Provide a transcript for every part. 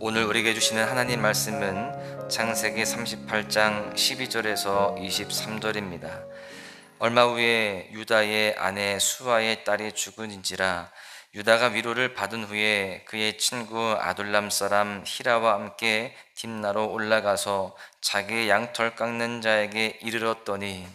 오늘 우리에게 주시는 하나님 말씀은 창세기 38장 12절에서 23절입니다. 얼마 후에 유다의 아내 수아의 딸이 죽은지라 유다가 위로를 받은 후에 그의 친구 아둘람 사람 히라와 함께 딥나로 올라가서 자기의 양털 깎는 자에게 이르렀더니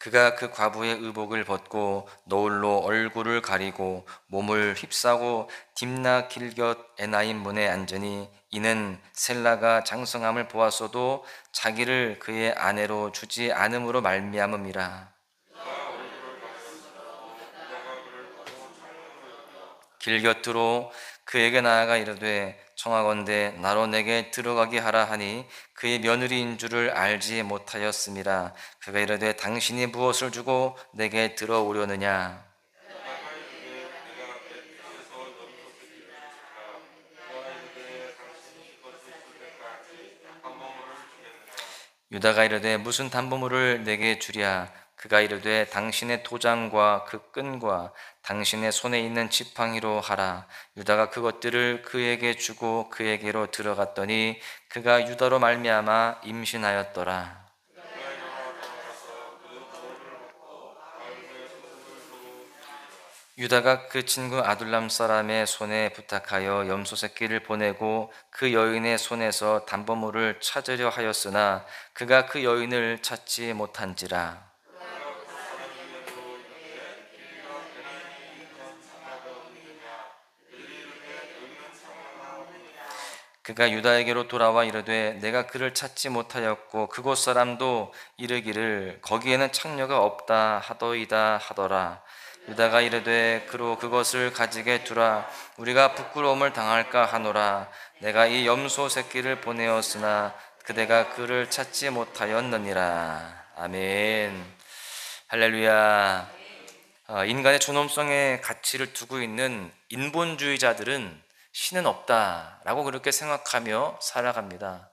그가 그 과부의 의복을 벗고 너울로 얼굴을 가리고 몸을 휩싸고 딥나 길곁 에나임 문에 앉으니 이는 셀라가 장성함을 보았어도 자기를 그의 아내로 주지 않음으로 말미암음이라. 길곁으로 그에게 나아가 이르되 청하건대 나로 내게 들어가게 하라 하니 그의 며느리인 줄을 알지 못하였음이라. 그가 이르되 당신이 무엇을 주고 내게 들어오려느냐. 유다가 이르되 무슨 담보물을 내게 주랴. 그가 이르되 당신의 도장과 그 끈과 당신의 손에 있는 지팡이로 하라. 유다가 그것들을 그에게 주고 그에게로 들어갔더니 그가 유다로 말미암아 임신하였더라. 유다가 그 친구 아둘람 사람의 손에 부탁하여 염소 새끼를 보내고 그 여인의 손에서 담보물을 찾으려 하였으나 그가 그 여인을 찾지 못한지라. 그가 유다에게로 돌아와 이르되 내가 그를 찾지 못하였고 그곳 사람도 이르기를 거기에는 창녀가 없다 하더이다 하더라. 유다가 이르되 그로 그것을 가지게 두라. 우리가 부끄러움을 당할까 하노라. 내가 이 염소 새끼를 보내었으나 그대가 그를 찾지 못하였느니라. 아멘. 할렐루야. 인간의 존엄성에 가치를 두고 있는 인본주의자들은 신은 없다라고 그렇게 생각하며 살아갑니다.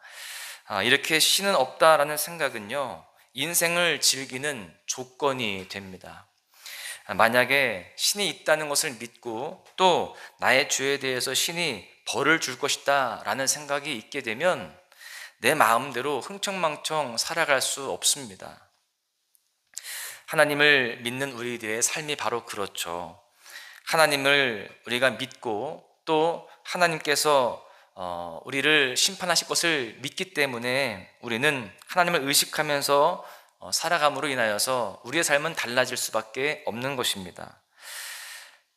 이렇게 신은 없다라는 생각은요, 인생을 즐기는 조건이 됩니다. 만약에 신이 있다는 것을 믿고 또 나의 죄에 대해서 신이 벌을 줄 것이다 라는 생각이 있게 되면 내 마음대로 흥청망청 살아갈 수 없습니다. 하나님을 믿는 우리들의 삶이 바로 그렇죠. 하나님을 우리가 믿고 또 하나님께서 우리를 심판하실 것을 믿기 때문에 우리는 하나님을 의식하면서 살아감으로 인하여서 우리의 삶은 달라질 수밖에 없는 것입니다.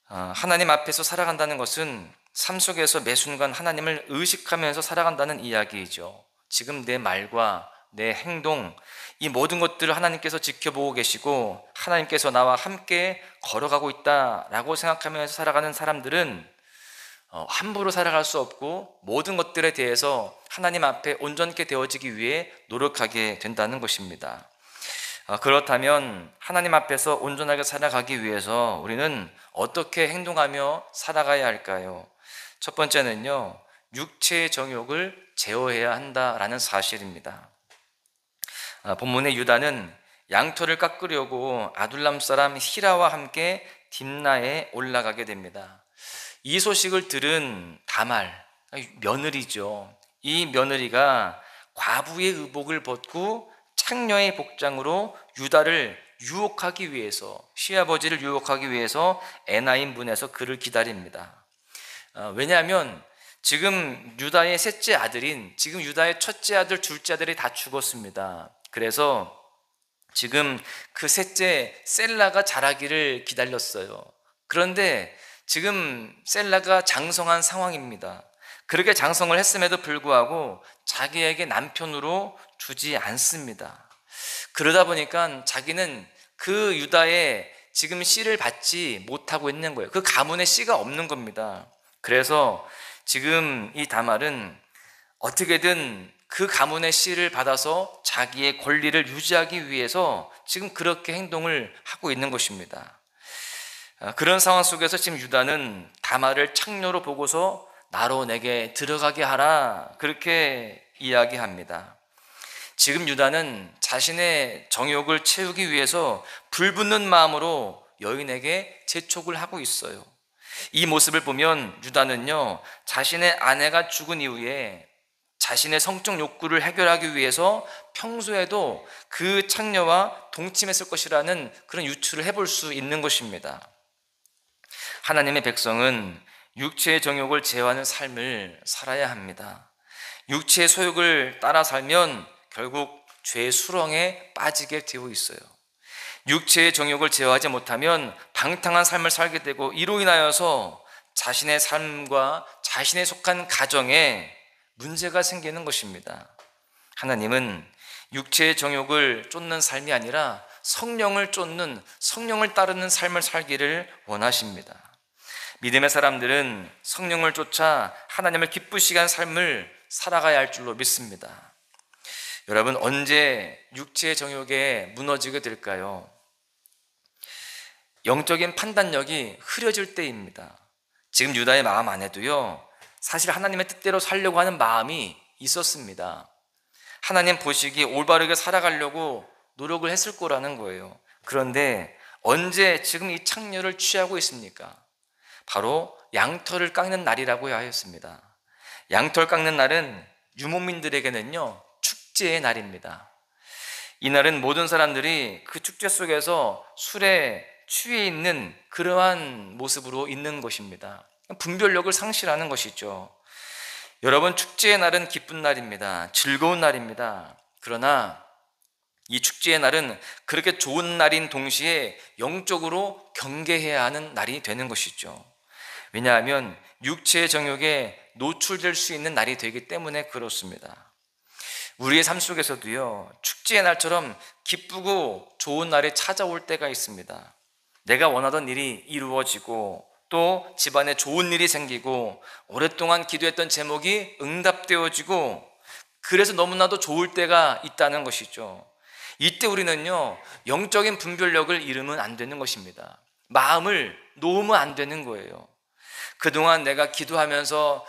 하나님 앞에서 살아간다는 것은 삶 속에서 매 순간 하나님을 의식하면서 살아간다는 이야기이죠. 지금 내 말과 내 행동, 이 모든 것들을 하나님께서 지켜보고 계시고 하나님께서 나와 함께 걸어가고 있다라고 생각하면서 살아가는 사람들은 함부로 살아갈 수 없고 모든 것들에 대해서 하나님 앞에 온전케 되어지기 위해 노력하게 된다는 것입니다. 그렇다면 하나님 앞에서 온전하게 살아가기 위해서 우리는 어떻게 행동하며 살아가야 할까요? 첫 번째는요, 육체의 정욕을 제어해야 한다라는 사실입니다. 본문의 유다는 양털을 깎으려고 아둘람 사람 히라와 함께 딥나에 올라가게 됩니다. 이 소식을 들은 다말, 며느리죠. 이 며느리가 과부의 의복을 벗고 창녀의 복장으로 유다를 유혹하기 위해서, 시아버지를 유혹하기 위해서 에나임 문에서 그를 기다립니다. 왜냐하면 지금 유다의 셋째 아들인, 지금 유다의 첫째 아들, 둘째 아들이 다 죽었습니다. 그래서 지금 그 셋째 셀라가 자라기를 기다렸어요. 그런데 지금 셀라가 장성한 상황입니다. 그렇게 장성을 했음에도 불구하고 자기에게 남편으로 주지 않습니다. 그러다 보니까 자기는 그 유다의 지금 씨를 받지 못하고 있는 거예요. 그 가문에 씨가 없는 겁니다. 그래서 지금 이 다말은 어떻게든 그 가문의 씨를 받아서 자기의 권리를 유지하기 위해서 지금 그렇게 행동을 하고 있는 것입니다. 그런 상황 속에서 지금 유다는 다말을 창녀로 보고서 나로 내게 들어가게 하라, 그렇게 이야기합니다. 지금 유다는 자신의 정욕을 채우기 위해서 불붙는 마음으로 여인에게 재촉을 하고 있어요. 이 모습을 보면 유다는요, 자신의 아내가 죽은 이후에 자신의 성적 욕구를 해결하기 위해서 평소에도 그 창녀와 동침했을 것이라는 그런 유추를 해볼 수 있는 것입니다. 하나님의 백성은 육체의 정욕을 제어하는 삶을 살아야 합니다. 육체의 소욕을 따라 살면 결국 죄의 수렁에 빠지게 되어 있어요. 육체의 정욕을 제어하지 못하면 방탕한 삶을 살게 되고, 이로 인하여서 자신의 삶과 자신의 속한 가정에 문제가 생기는 것입니다. 하나님은 육체의 정욕을 쫓는 삶이 아니라 성령을 쫓는, 성령을 따르는 삶을 살기를 원하십니다. 믿음의 사람들은 성령을 쫓아 하나님을 기쁘시게 하는 삶을 살아가야 할 줄로 믿습니다. 여러분, 언제 육체의 정욕에 무너지게 될까요? 영적인 판단력이 흐려질 때입니다. 지금 유다의 마음 안에도요, 사실 하나님의 뜻대로 살려고 하는 마음이 있었습니다. 하나님 보시기에 올바르게 살아가려고 노력을 했을 거라는 거예요. 그런데 언제 지금 이 창녀를 취하고 있습니까? 바로 양털을 깎는 날이라고 하였습니다. 양털 깎는 날은 유목민들에게는요, 축제의 날입니다. 이날은 모든 사람들이 그 축제 속에서 술에 취해 있는 그러한 모습으로 있는 것입니다. 분별력을 상실하는 것이죠. 여러분, 축제의 날은 기쁜 날입니다. 즐거운 날입니다. 그러나 이 축제의 날은 그렇게 좋은 날인 동시에 영적으로 경계해야 하는 날이 되는 것이죠. 왜냐하면 육체의 정욕에 노출될 수 있는 날이 되기 때문에 그렇습니다. 우리의 삶 속에서도요, 축제의 날처럼 기쁘고 좋은 날이 찾아올 때가 있습니다. 내가 원하던 일이 이루어지고, 또 집안에 좋은 일이 생기고, 오랫동안 기도했던 제목이 응답되어지고, 그래서 너무나도 좋을 때가 있다는 것이죠. 이때 우리는요, 영적인 분별력을 잃으면 안 되는 것입니다. 마음을 놓으면 안 되는 거예요. 그동안 내가 기도하면서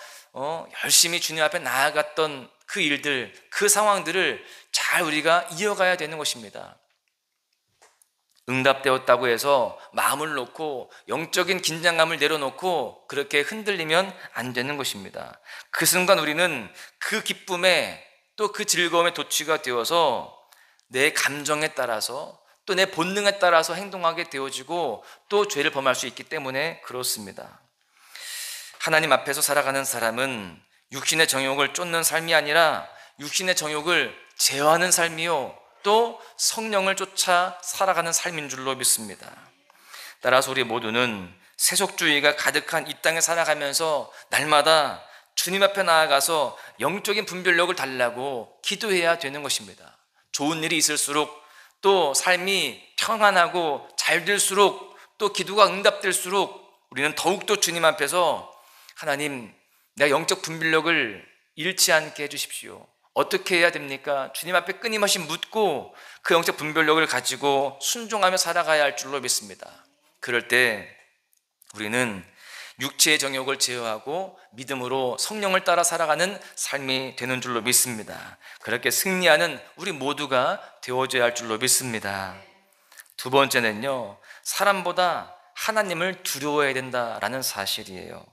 열심히 주님 앞에 나아갔던 그 일들, 그 상황들을 잘 우리가 이어가야 되는 것입니다. 응답되었다고 해서 마음을 놓고 영적인 긴장감을 내려놓고 그렇게 흔들리면 안 되는 것입니다. 그 순간 우리는 그 기쁨에, 또 그 즐거움에 도취가 되어서 내 감정에 따라서, 또 내 본능에 따라서 행동하게 되어지고, 또 죄를 범할 수 있기 때문에 그렇습니다. 하나님 앞에서 살아가는 사람은 육신의 정욕을 쫓는 삶이 아니라 육신의 정욕을 제어하는 삶이요, 또 성령을 쫓아 살아가는 삶인 줄로 믿습니다. 따라서 우리 모두는 세속주의가 가득한 이 땅에 살아가면서 날마다 주님 앞에 나아가서 영적인 분별력을 달라고 기도해야 되는 것입니다. 좋은 일이 있을수록, 또 삶이 평안하고 잘 될수록, 또 기도가 응답될수록 우리는 더욱더 주님 앞에서 하나님, 내가 영적 분별력을 잃지 않게 해주십시오. 어떻게 해야 됩니까? 주님 앞에 끊임없이 묻고 그 영적 분별력을 가지고 순종하며 살아가야 할 줄로 믿습니다. 그럴 때 우리는 육체의 정욕을 제어하고 믿음으로 성령을 따라 살아가는 삶이 되는 줄로 믿습니다. 그렇게 승리하는 우리 모두가 되어져야 할 줄로 믿습니다. 두 번째는요, 사람보다 하나님을 두려워해야 된다라는 사실이에요.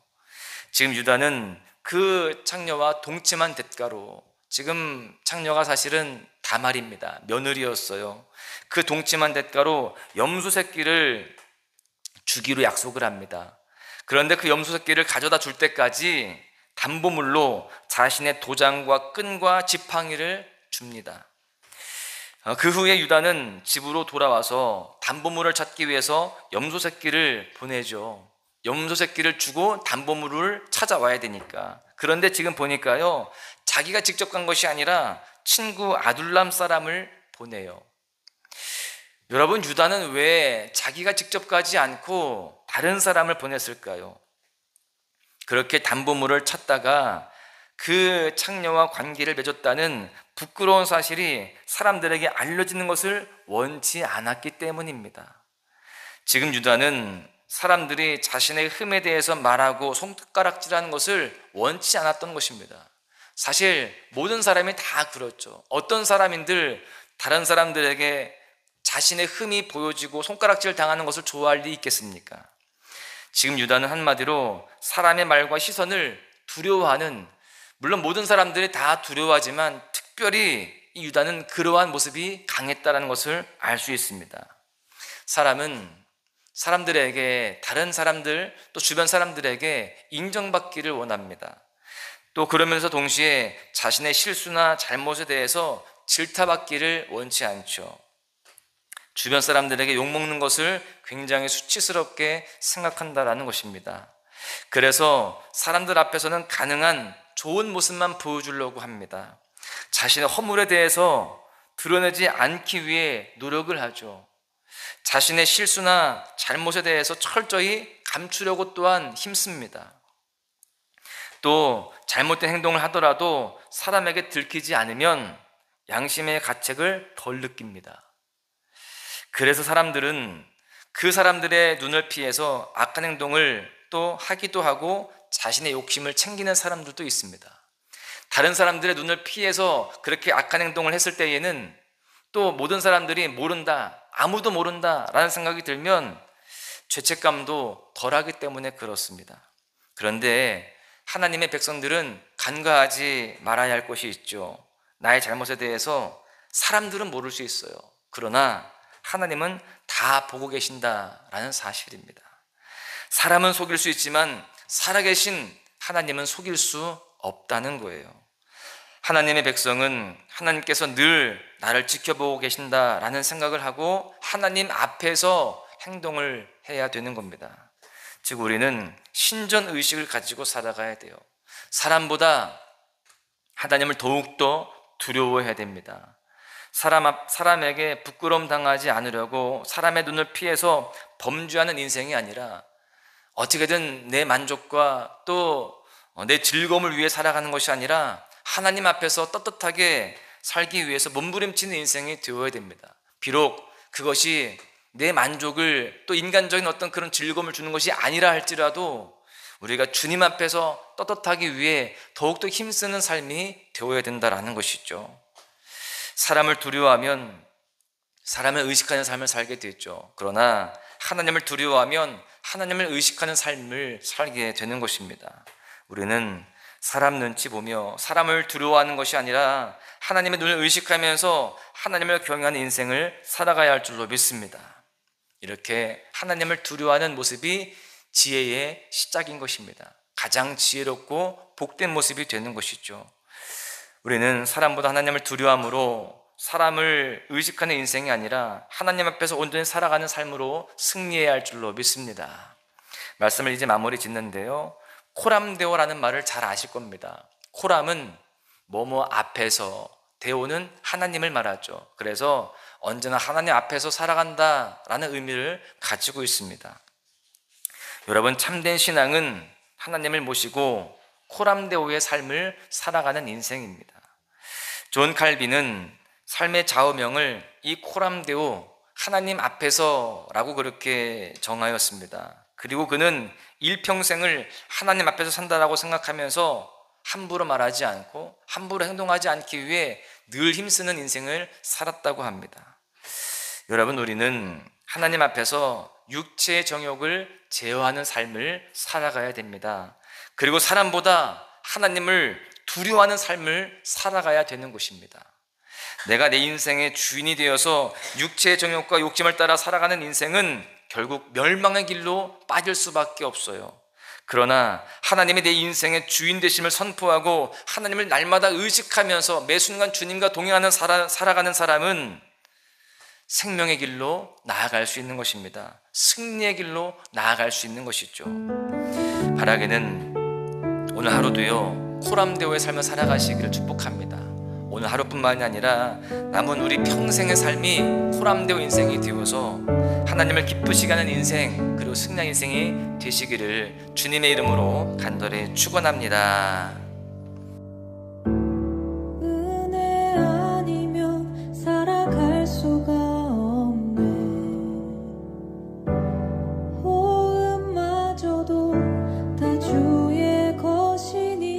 지금 유다는 그 창녀와 동침한 대가로, 지금 창녀가 사실은 다말입니다. 며느리였어요. 그 동침한 대가로 염소 새끼를 주기로 약속을 합니다. 그런데 그 염소 새끼를 가져다 줄 때까지 담보물로 자신의 도장과 끈과 지팡이를 줍니다. 그 후에 유다는 집으로 돌아와서 담보물을 찾기 위해서 염소 새끼를 보내죠. 염소 새끼를 주고 담보물을 찾아와야 되니까. 그런데 지금 보니까요, 자기가 직접 간 것이 아니라 친구 아둘람 사람을 보내요. 여러분, 유다는 왜 자기가 직접 가지 않고 다른 사람을 보냈을까요? 그렇게 담보물을 찾다가 그 창녀와 관계를 맺었다는 부끄러운 사실이 사람들에게 알려지는 것을 원치 않았기 때문입니다. 지금 유다는 사람들이 자신의 흠에 대해서 말하고 손가락질하는 것을 원치 않았던 것입니다. 사실 모든 사람이 다 그렇죠. 어떤 사람인들 다른 사람들에게 자신의 흠이 보여지고 손가락질 당하는 것을 좋아할 리 있겠습니까? 지금 유다는 한마디로 사람의 말과 시선을 두려워하는, 물론 모든 사람들이 다 두려워하지만 특별히 이 유다는 그러한 모습이 강했다는 것을 알 수 있습니다. 사람은 사람들에게, 다른 사람들 또 주변 사람들에게 인정받기를 원합니다. 또 그러면서 동시에 자신의 실수나 잘못에 대해서 질타받기를 원치 않죠. 주변 사람들에게 욕먹는 것을 굉장히 수치스럽게 생각한다라는 것입니다. 그래서 사람들 앞에서는 가능한 좋은 모습만 보여주려고 합니다. 자신의 허물에 대해서 드러내지 않기 위해 노력을 하죠. 자신의 실수나 잘못에 대해서 철저히 감추려고 또한 힘씁니다. 또 잘못된 행동을 하더라도 사람에게 들키지 않으면 양심의 가책을 덜 느낍니다. 그래서 사람들은 그 사람들의 눈을 피해서 악한 행동을 또 하기도 하고 자신의 욕심을 챙기는 사람들도 있습니다. 다른 사람들의 눈을 피해서 그렇게 악한 행동을 했을 때에는 또 모든 사람들이 모른다, 아무도 모른다 라는 생각이 들면 죄책감도 덜하기 때문에 그렇습니다. 그런데 하나님의 백성들은 간과하지 말아야 할 것이 있죠. 나의 잘못에 대해서 사람들은 모를 수 있어요. 그러나 하나님은 다 보고 계신다라는 사실입니다. 사람은 속일 수 있지만 살아계신 하나님은 속일 수 없다는 거예요. 하나님의 백성은 하나님께서 늘 나를 지켜보고 계신다라는 생각을 하고 하나님 앞에서 행동을 해야 되는 겁니다. 즉 우리는 신전의식을 가지고 살아가야 돼요. 사람보다 하나님을 더욱더 두려워해야 됩니다. 사람에게 부끄러움 당하지 않으려고 사람의 눈을 피해서 범죄하는 인생이 아니라 어떻게든 내 만족과 또 내 즐거움을 위해 살아가는 것이 아니라 하나님 앞에서 떳떳하게 살기 위해서 몸부림치는 인생이 되어야 됩니다. 비록 그것이 내 만족을 또 인간적인 어떤 그런 즐거움을 주는 것이 아니라 할지라도 우리가 주님 앞에서 떳떳하기 위해 더욱더 힘쓰는 삶이 되어야 된다는 것이죠. 사람을 두려워하면 사람을 의식하는 삶을 살게 되죠. 그러나 하나님을 두려워하면 하나님을 의식하는 삶을 살게 되는 것입니다. 우리는 사람 눈치 보며 사람을 두려워하는 것이 아니라 하나님의 눈을 의식하면서 하나님을 경외하는 인생을 살아가야 할 줄로 믿습니다. 이렇게 하나님을 두려워하는 모습이 지혜의 시작인 것입니다. 가장 지혜롭고 복된 모습이 되는 것이죠. 우리는 사람보다 하나님을 두려워함으로 사람을 의식하는 인생이 아니라 하나님 앞에서 온전히 살아가는 삶으로 승리해야 할 줄로 믿습니다. 말씀을 이제 마무리 짓는데요, 코람데오라는 말을 잘 아실 겁니다. 코람은 뭐뭐 앞에서, 데오는 하나님을 말하죠. 그래서 언제나 하나님 앞에서 살아간다라는 의미를 가지고 있습니다. 여러분, 참된 신앙은 하나님을 모시고 코람데오의 삶을 살아가는 인생입니다. 존 칼빈은 삶의 좌우명을 이 코람데오, 하나님 앞에서라고 그렇게 정하였습니다. 그리고 그는 일평생을 하나님 앞에서 산다라고 생각하면서 함부로 말하지 않고 함부로 행동하지 않기 위해 늘 힘쓰는 인생을 살았다고 합니다. 여러분, 우리는 하나님 앞에서 육체의 정욕을 제어하는 삶을 살아가야 됩니다. 그리고 사람보다 하나님을 두려워하는 삶을 살아가야 되는 것입니다. 내가 내 인생의 주인이 되어서 육체의 정욕과 욕심을 따라 살아가는 인생은 결국 멸망의 길로 빠질 수밖에 없어요. 그러나 하나님이 내 인생의 주인 되심을 선포하고 하나님을 날마다 의식하면서 매 순간 주님과 동행하는 살아가는 사람은 생명의 길로 나아갈 수 있는 것입니다. 승리의 길로 나아갈 수 있는 것이죠. 바라기는 오늘 하루도요, 코람데오의 삶을 살아가시기를 축복합니다. 오늘 하루뿐만이 아니라 남은 우리 평생의 삶이 코람데오 인생이 되어서 하나님을 기쁘시게 하는 인생, 그리고 승리한 인생이 되시기를 주님의 이름으로 간절히 축원합니다. 은혜 아니면 살아갈 수가 없네. 호흡마저도 다 주의 것이니.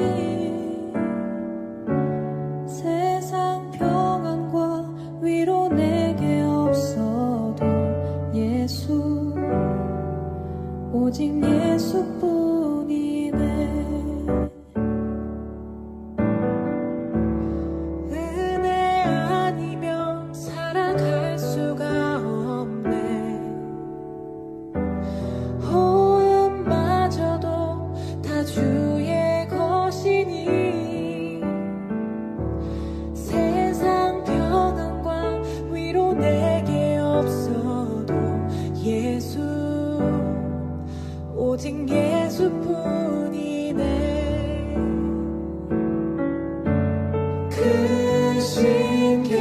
크신 계획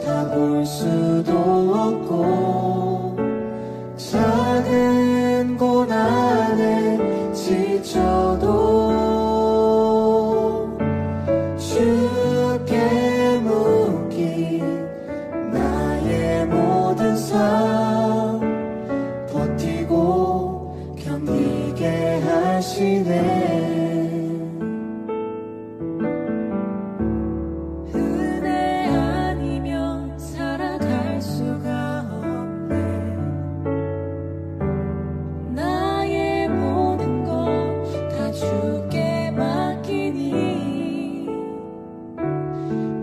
다 볼 수도 없고 작은 고난에 지쳐도 주께 묶인 나의 모든 삶 버티고 견디게 하시네. 은혜 아니면 살아갈 수가 없네. 나의 모든 것 다 주께 맡기니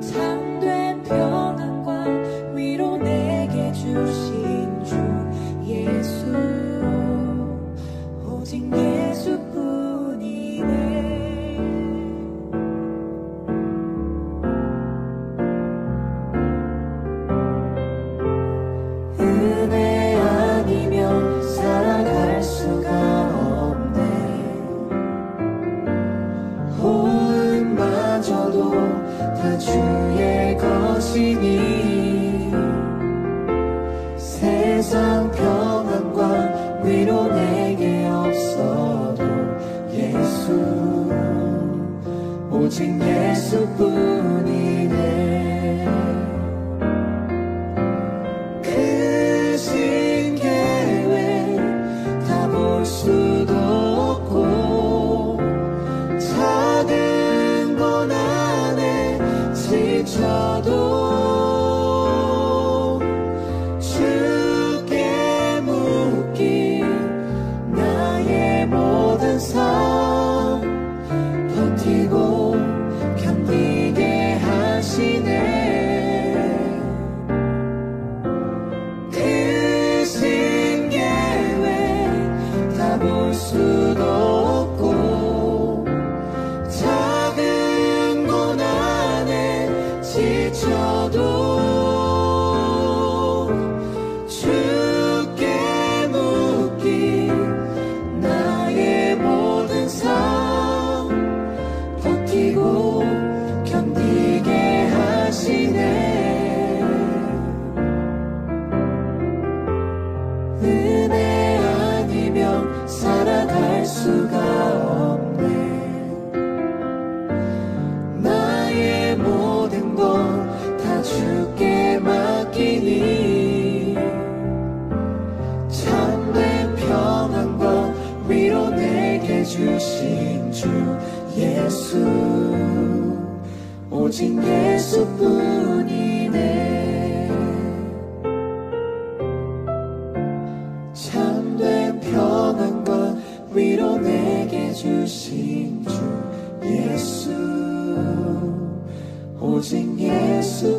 참된 평안과 위로 내게 주신 주 예수 오직 예수뿐이네. 은혜 아니면 살아갈 수가 없네. 호흡마저도 다 주의 것이니 세상 평안과 위로 내게 없어도 예수 오직 예수뿐이네. 크신 계획 다 볼 수도 없고 작은 고난에 지쳐도 주께 묶인 나의 모든 삶 버티고 견디게 하시네. 크신 계획 다 볼 수도 없고 작은 고난에 지쳐도 주께 묶인 나의 모든 삶 버티고 견디게 하시네. 은혜 아니면 살아갈 수가 없네. 나의 모든 것 다 주께 맡기니 참된 평안과 위로 내게 주신 주 예수 오직 예수뿐이네. 참된 평안과 위로 내게 주신 주 예수 오직 예수